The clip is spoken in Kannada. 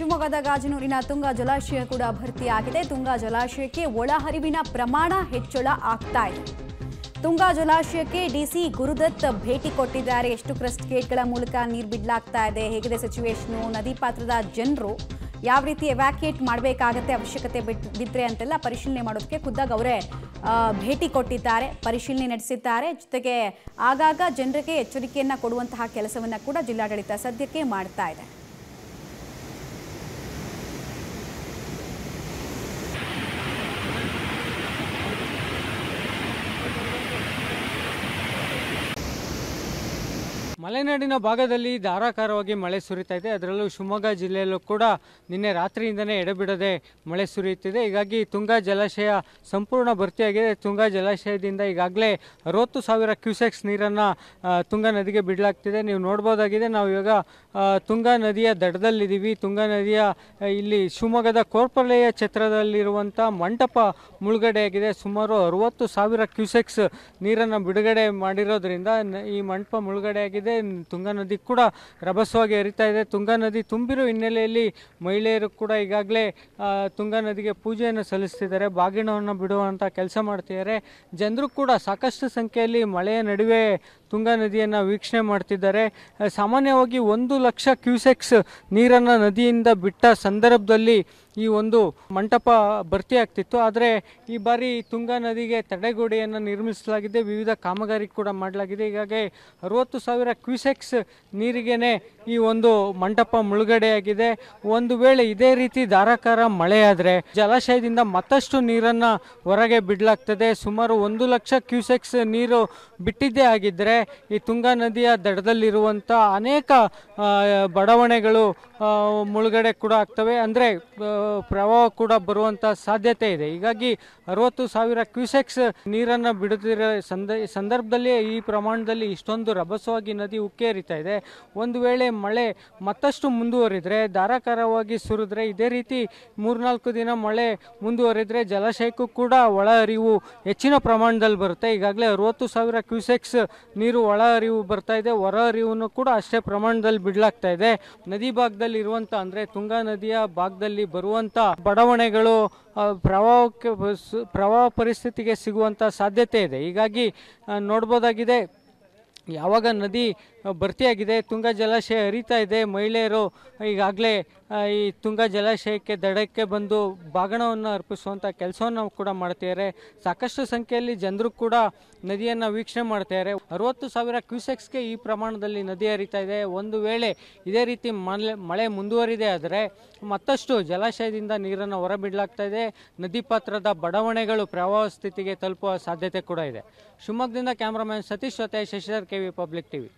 ಶಿವಮೊಗ್ಗದ ಗಾಜನೂರಿನ ತುಂಗಾ ಜಲಾಶಯ ಕೂಡ ಭರ್ತಿಯಾಗಿದೆ. ತುಂಗಾ ಜಲಾಶಯಕ್ಕೆ ಒಳಹರಿವಿನ ಪ್ರಮಾಣ ಹೆಚ್ಚಳ ಆಗ್ತಾ ಇದೆ. ತುಂಗಾ ಜಲಾಶಯಕ್ಕೆ ಡಿಸಿ ಗುರುದತ್ ಭೇಟಿ ಕೊಟ್ಟಿದ್ದಾರೆ. ಎಷ್ಟು ಕ್ರಸ್ಟ್ ಗೇಟ್ಗಳ ಮೂಲಕ ನೀರು ಬಿಡಲಾಗ್ತಾ ಇದೆ, ಹೇಗಿದೆ ಸಿಚುವೇಶನ್, ನದಿ ಪಾತ್ರದ ಜನರು ಯಾವ ರೀತಿ ಎವ್ಯಾಕ್ಯುಯೇಟ್ ಮಾಡಬೇಕಾಗತ್ತೆ ಅವಶ್ಯಕತೆ ಬಿದ್ದರೆ ಅಂತೆಲ್ಲ ಪರಿಶೀಲನೆ ಮಾಡೋದಕ್ಕೆ ಖುದ್ದಾಗಿ ಅವರೇ ಭೇಟಿ ಕೊಟ್ಟಿದ್ದಾರೆ, ಪರಿಶೀಲನೆ ನಡೆಸಿದ್ದಾರೆ. ಜೊತೆಗೆ ಆಗಾಗ ಜನರಿಗೆ ಎಚ್ಚರಿಕೆಯನ್ನು ಕೊಡುವಂತಹ ಕೆಲಸವನ್ನು ಕೂಡ ಜಿಲ್ಲಾಡಳಿತ ಸದ್ಯಕ್ಕೆ ಮಾಡ್ತಾ ಇದೆ. ಮಲೆನಾಡಿನ ಭಾಗದಲ್ಲಿ ಧಾರಾಕಾರವಾಗಿ ಮಳೆ ಸುರಿತಾ ಇದೆ. ಅದರಲ್ಲೂ ಶಿವಮೊಗ್ಗ ಜಿಲ್ಲೆಯಲ್ಲೂ ಕೂಡ ನಿನ್ನೆ ರಾತ್ರಿಯಿಂದನೇ ಎಡೆಬಿಡದೆ ಮಳೆ ಸುರಿಯುತ್ತಿದೆ. ಹೀಗಾಗಿ ತುಂಗಾ ಜಲಾಶಯ ಸಂಪೂರ್ಣ ಭರ್ತಿಯಾಗಿದೆ. ತುಂಗಾ ಜಲಾಶಯದಿಂದ ಈಗಾಗಲೇ 60,000 ಕ್ಯೂಸೆಕ್ಸ್ ನೀರನ್ನು ತುಂಗಾ ನದಿಗೆ ಬಿಡಲಾಗ್ತಿದೆ. ನೀವು ನೋಡ್ಬೋದಾಗಿದೆ, ನಾವು ಇವಾಗ ತುಂಗಾ ನದಿಯ ದಡದಲ್ಲಿದ್ದೀವಿ. ತುಂಗಾ ನದಿಯ ಇಲ್ಲಿ ಶಿವಮೊಗ್ಗದ ಕೋರ್ಪಲೆಯ ಛತ್ರದಲ್ಲಿರುವಂಥ ಮಂಟಪ ಮುಳುಗಡೆಯಾಗಿದೆ. ಸುಮಾರು 60,000 ಕ್ಯೂಸೆಕ್ಸ್ ನೀರನ್ನು ಬಿಡುಗಡೆ ಮಾಡಿರೋದ್ರಿಂದ ಈ ಮಂಟಪ ಮುಳುಗಡೆಯಾಗಿದೆ. ತುಂಗಾ ನದಿ ಕೂಡ ರಭಸವಾಗಿ ಹರಿತಾ ಇದೆ. ತುಂಗಾ ನದಿ ತುಂಬಿರೋ ಹಿನ್ನೆಲೆಯಲ್ಲಿ ಮಹಿಳೆಯರು ಕೂಡ ಈಗಾಗಲೇ ತುಂಗಾ ನದಿಗೆ ಪೂಜೆಯನ್ನು ಸಲ್ಲಿಸ್ತಿದ್ದಾರೆ, ಬಾಗಿಣವನ್ನು ಬಿಡುವಂಥ ಕೆಲಸ ಮಾಡ್ತಿದ್ದಾರೆ. ಜನರು ಕೂಡ ಸಾಕಷ್ಟು ಸಂಖ್ಯೆಯಲ್ಲಿ ಮಳೆಯ ನಡುವೆ ತುಂಗಾ ನದಿಯನ್ನು ವೀಕ್ಷಣೆ ಮಾಡ್ತಿದ್ದಾರೆ. ಸಾಮಾನ್ಯವಾಗಿ 1,00,000 ಕ್ಯೂಸೆಕ್ಸ್ ನೀರನ್ನು ನದಿಯಿಂದ ಬಿಟ್ಟ ಸಂದರ್ಭದಲ್ಲಿ ಈ ಒಂದು ಮಂಟಪ ಭರ್ತಿಯಾಗ್ತಿತ್ತು. ಆದರೆ ಈ ಬಾರಿ ತುಂಗಾ ನದಿಗೆ ತಡೆಗೋಡೆಯನ್ನು ನಿರ್ಮಿಸಲಾಗಿದೆ, ವಿವಿಧ ಕಾಮಗಾರಿ ಕೂಡ ಮಾಡಲಾಗಿದೆ. ಹೀಗಾಗಿ 60,000 ಕ್ಯೂಸೆಕ್ಸ್ ನೀರಿಗೇ ಈ ಒಂದು ಮಂಟಪ ಮುಳುಗಡೆಯಾಗಿದೆ. ಒಂದು ವೇಳೆ ಇದೇ ರೀತಿ ಧಾರಾಕಾರ ಮಳೆಯಾದರೆ ಜಲಾಶಯದಿಂದ ಮತ್ತಷ್ಟು ನೀರನ್ನು ಹೊರಗೆ ಬಿಡಲಾಗ್ತದೆ. ಸುಮಾರು 1,00,000 ಕ್ಯೂಸೆಕ್ಸ್ ನೀರು ಬಿಟ್ಟಿದ್ದೇ ಆಗಿದ್ದರೆ ಈ ತುಂಗಾ ನದಿಯ ದಡದಲ್ಲಿರುವಂಥ ಅನೇಕ ಬಡಾವಣೆಗಳು ಮುಳುಗಡೆ ಕೂಡ ಆಗ್ತವೆ, ಅಂದರೆ ಪ್ರವಾಹ ಕೂಡ ಬರುವಂಥ ಸಾಧ್ಯತೆ ಇದೆ. ಹೀಗಾಗಿ 60,000 ಕ್ಯೂಸೆಕ್ಸ್ ನೀರನ್ನು ಬಿಡುತ್ತಿರೋ ಸಂದರ್ಭದಲ್ಲಿ ಈ ಪ್ರಮಾಣದಲ್ಲಿ ಇಷ್ಟೊಂದು ರಭಸವಾಗಿ ನದಿ ಉಕ್ಕಿ ಹರಿತಾ ಇದೆ. ಒಂದು ವೇಳೆ ಮಳೆ ಮತ್ತಷ್ಟು ಮುಂದುವರಿದರೆ, ಧಾರಾಕಾರವಾಗಿ ಸುರಿದ್ರೆ, ಇದೇ ರೀತಿ 3-4 ದಿನ ಮಳೆ ಮುಂದುವರಿದರೆ ಜಲಾಶಯಕ್ಕೂ ಕೂಡ ಒಳ ಹರಿವು ಹೆಚ್ಚಿನ ಪ್ರಮಾಣದಲ್ಲಿ ಬರುತ್ತೆ. ಈಗಾಗಲೇ 60,000 ಕ್ಯೂಸೆಕ್ಸ್ ನೀರು ಒಳ ಹರಿವು ಬರ್ತಾ ಇದೆ, ಹೊರ ಹರಿವನ್ನು ಕೂಡ ಅಷ್ಟೇ ಪ್ರಮಾಣದಲ್ಲಿ ಬಿಡಲಾಗ್ತಾ ಇದೆ. ನದಿ ಭಾಗದಲ್ಲಿ ಇರುವಂಥ, ಅಂದರೆ ತುಂಗಾ ನದಿಯ ಭಾಗದಲ್ಲಿ ಬರುವಂಥ ಬಡಾವಣೆಗಳು ಪ್ರವಾಹ ಪರಿಸ್ಥಿತಿಗೆ ಸಿಗುವಂಥ ಸಾಧ್ಯತೆ ಇದೆ. ಹೀಗಾಗಿ ನೋಡ್ಬೋದಾಗಿದೆ, ಯಾವಾಗ ನದಿ ಭರ್ತಿಯಾಗಿದೆ, ತುಂಗಾ ಜಲಾಶಯ ಹರಿತಾ ಇದೆ, ಮಹಿಳೆಯರು ಈಗಾಗಲೇ ಈ ತುಂಗಾ ಜಲಾಶಯಕ್ಕೆ ದಡಕ್ಕೆ ಬಂದು ಬಾಗಣವನ್ನು ಅರ್ಪಿಸುವಂಥ ಕೆಲಸವನ್ನು ಕೂಡ ಮಾಡ್ತಿದ್ದಾರೆ. ಸಾಕಷ್ಟು ಸಂಖ್ಯೆಯಲ್ಲಿ ಜನರು ಕೂಡ ನದಿಯನ್ನು ವೀಕ್ಷಣೆ ಮಾಡ್ತಿದ್ದಾರೆ. 60,000 ಕ್ಯೂಸೆಕ್ಸ್ಗೆ ಈ ಪ್ರಮಾಣದಲ್ಲಿ ನದಿ ಹರಿತಾ ಇದೆ. ಒಂದು ವೇಳೆ ಇದೇ ರೀತಿ ಮಳೆ ಮುಂದುವರಿದೆ ಆದರೆ ಮತ್ತಷ್ಟು ಜಲಾಶಯದಿಂದ ನೀರನ್ನು ಹೊರಬಿಡಲಾಗ್ತಾ ಇದೆ. ನದಿ ಪಾತ್ರದ ಬಡಾವಣೆಗಳು ಪ್ರವಾಹ ಸ್ಥಿತಿಗೆ ತಲುಪುವ ಸಾಧ್ಯತೆ ಕೂಡ ಇದೆ. ಶಿವಮೊಗ್ಗದಿಂದ ಕ್ಯಾಮ್ರಾಮನ್ ಸತೀಶ್ ಜೊತೆ ಶಶಿಧರ್, KV ಪಬ್ಲಿಕ್ ಟಿವಿ.